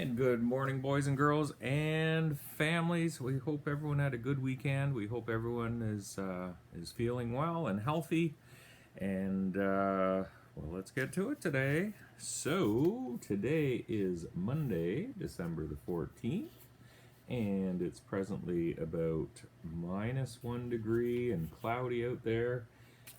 And good morning, boys and girls and families. We hope everyone had a good weekend. We hope everyone is feeling well and healthy. And well, let's get to it today. So today is Monday, December the 14th, and it's presently about -1 degree and cloudy out there.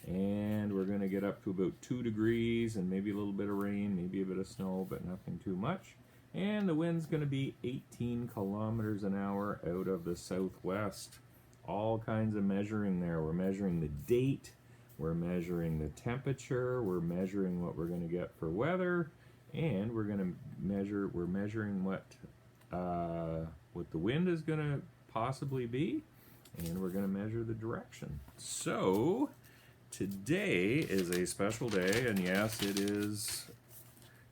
And we're going to get up to about 2 degrees and maybe a little bit of rain, maybe a bit of snow, but nothing too much. And the wind's going to be 18 kilometers an hour out of the southwest. All kinds of measuring there. We're measuring the date, we're measuring the temperature, we're measuring what we're going to get for weather, and we're measuring what the wind is going to possibly be, and we're going to measure the direction. So today is a special day, and yes, it is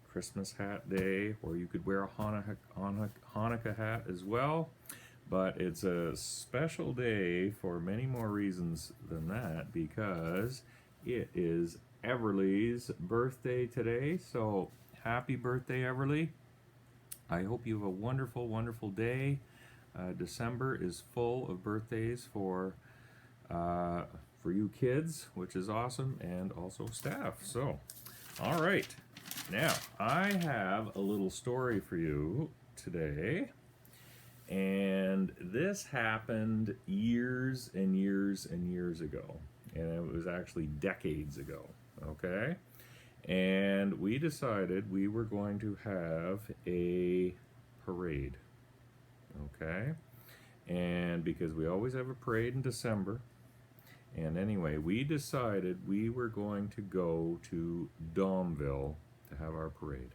Christmas hat day, or you could wear a Hanukkah hat as well. But it's a special day for many more reasons than that, because it is Everly's birthday today. So happy birthday, Everly. I hope you have a wonderful, wonderful day. December is full of birthdays for you kids, which is awesome, and also staff. So, all right. Now, I have a little story for you today, and this happened years and years and years ago, and it was actually decades ago, okay? And we decided we were going to have a parade, okay? And because we always have a parade in December, and anyway, we decided we were going to go to Domville to have our parade.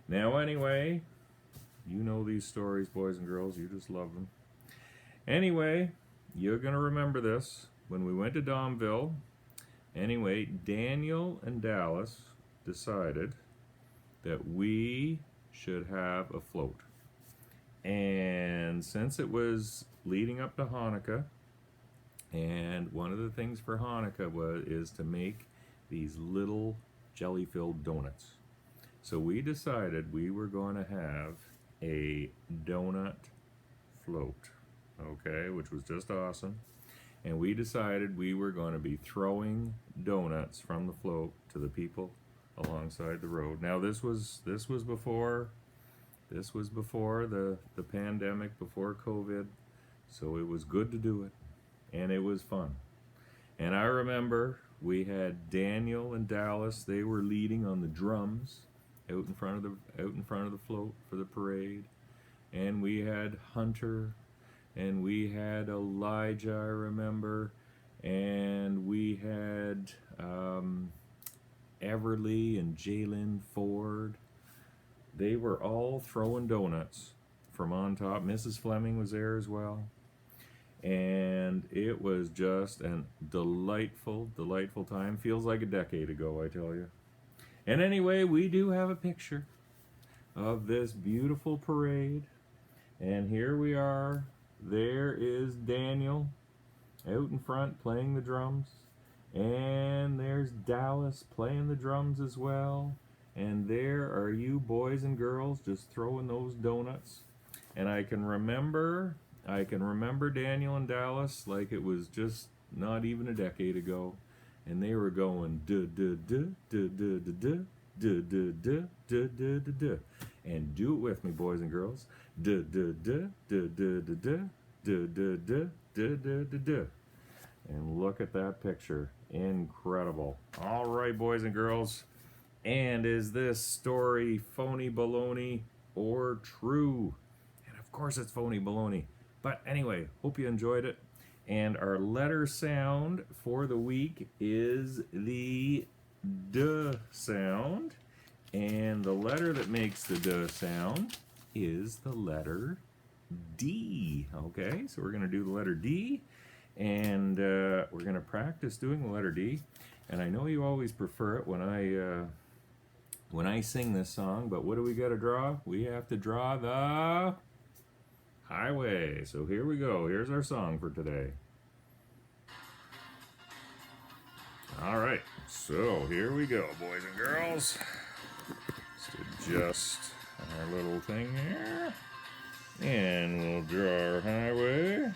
Now anyway, you know these stories, boys and girls, you just love them. Anyway, you're going to remember this. When we went to Domville, anyway, Daniel and Dallas decided that we should have a float. And since it was leading up to Hanukkah, and one of the things for Hanukkah is to make these little jelly-filled donuts. So we decided we were going to have a donut float, okay, which was just awesome. And we decided we were going to be throwing donuts from the float to the people alongside the road. Now this was before the pandemic, before COVID, so it was good to do it, and it was fun. And I remember we had Daniel and Dallas. They were leading on the drums out in front of the float for the parade. And we had Hunter, and we had Elijah, I remember, and we had Everly and Jalen Ford. They were all throwing donuts from on top. Mrs. Fleming was there as well. And it was just a delightful, delightful time. Feels like a decade ago, I tell you. And anyway, we do have a picture of this beautiful parade. And here we are. There is Daniel out in front playing the drums. And there's Dallas playing the drums as well. And there are you boys and girls just throwing those donuts. And I can remember Daniel and Dallas like it was just not even a decade ago, and they were going duh duh duh duh duh duh duh duh duh duh duh duh duh, and do it with me, boys and girls. Duh duh duh duh duh duh duh duh duh duh duh duh duh. And look at that picture, incredible. All right, boys and girls, and is this story phony baloney or true? And of course it's phony baloney. But anyway, hope you enjoyed it. And our letter sound for the week is the D sound. And the letter that makes the D sound is the letter D. Okay, so we're going to do the letter D. And we're going to practice doing the letter D. And I know you always prefer it when I sing this song. But what do we got to draw? We have to draw the highway. So here we go. Here's our song for today. All right. So here we go, boys and girls. Just adjust our little thing here. And we'll draw our highway.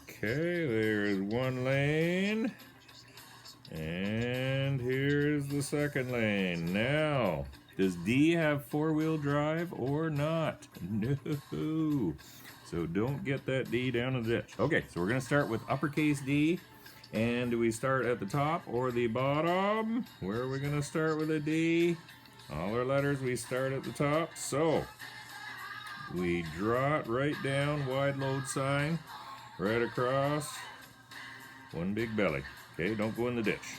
Okay, there's one lane. And here's the second lane. Now, does D have four-wheel drive or not? No. So don't get that D down in the ditch. Okay, so we're going to start with uppercase D. And do we start at the top or the bottom? Where are we going to start with a D? All our letters, we start at the top. So we draw it right down, wide load sign, right across, one big belly. Okay, don't go in the ditch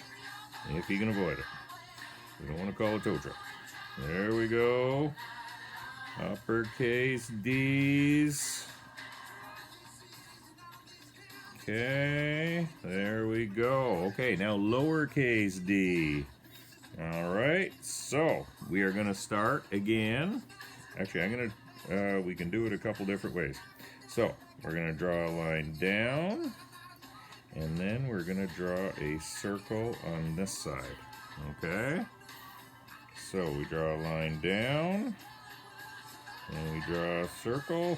if you can avoid it. We don't want to call a tow truck. There we go. Uppercase D's. Okay, there we go. Okay, now lowercase d. All right, so we are going to start again. Actually, we can do it a couple different ways. So we're going to draw a line down, and then we're going to draw a circle on this side. Okay, so we draw a line down, and we draw a circle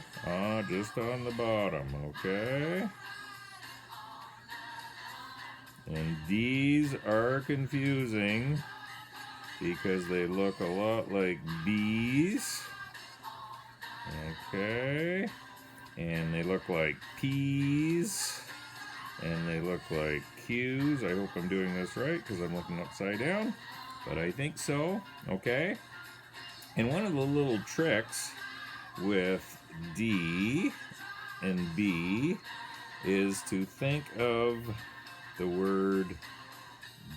just on the bottom. Okay. And these are confusing because they look a lot like B's. Okay. And they look like P's. And they look like Q's. I hope I'm doing this right because I'm looking upside down. But I think so. Okay. And one of the little tricks with D and B is to think of the word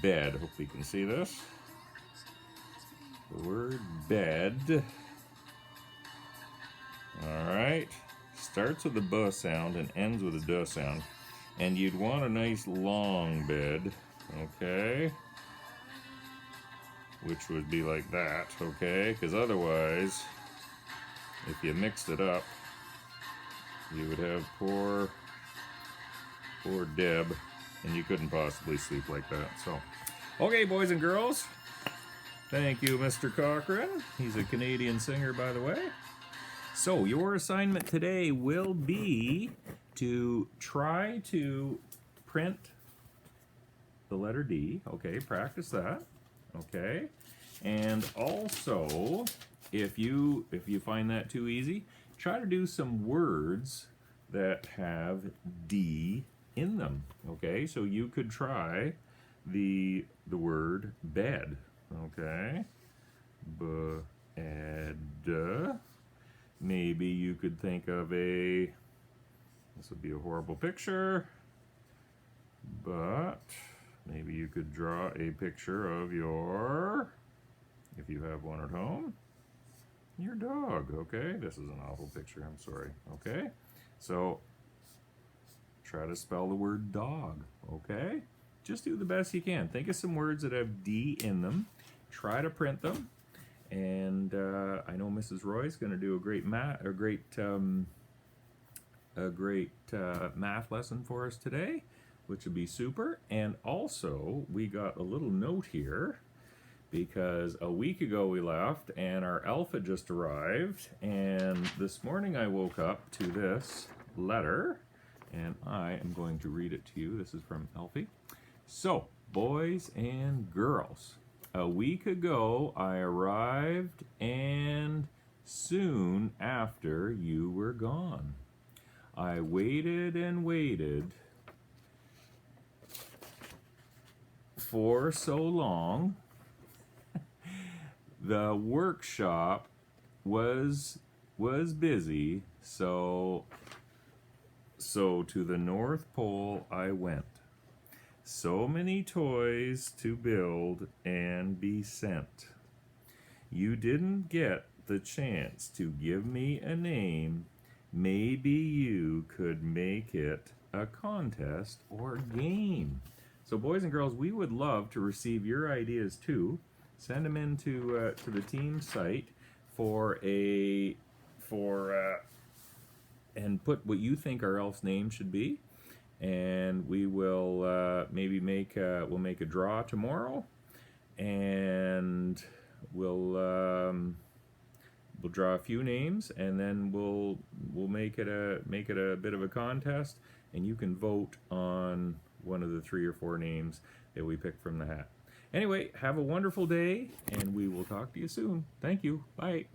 bed. Hope you can see this. The word bed. Alright. Starts with a B sound and ends with a D sound. And you'd want a nice long bed. Okay. Which would be like that. Okay. Because otherwise, if you mixed it up, you would have poor Deb. And you couldn't possibly sleep like that. So, okay, boys and girls. Thank you, Mr. Cochran. He's a Canadian singer, by the way. So, your assignment today will be to try to print the letter D. Okay, practice that. Okay. And also, if you find that too easy, try to do some words that have D in them. Okay, so you could try the word bed. Okay, bed. Maybe you could think of this would be a horrible picture, but maybe you could draw a picture of if you have one at home, your dog. Okay, this is an awful picture, I'm sorry. Okay, so try to spell the word dog, okay? Just do the best you can. Think of some words that have D in them. Try to print them. And I know Mrs. Roy's going to do a great math lesson for us today, which would be super. And also, we got a little note here because a week ago we left and our elf had just arrived. And this morning I woke up to this letter. And I am going to read it to you. This is from Elfie. So, boys and girls, a week ago I arrived and soon after you were gone. I waited and waited for so long. The workshop was busy, so to the North Pole I went. So many toys to build and be sent. You didn't get the chance to give me a name. Maybe you could make it a contest or game. So boys and girls, we would love to receive your ideas too. Send them into to the team site and put what you think our elf's name should be, and we will maybe make a draw tomorrow, and we'll draw a few names, and then we'll make it a bit of a contest, and you can vote on one of the 3 or 4 names that we pick from the hat. Anyway, have a wonderful day, and we will talk to you soon. Thank you. Bye.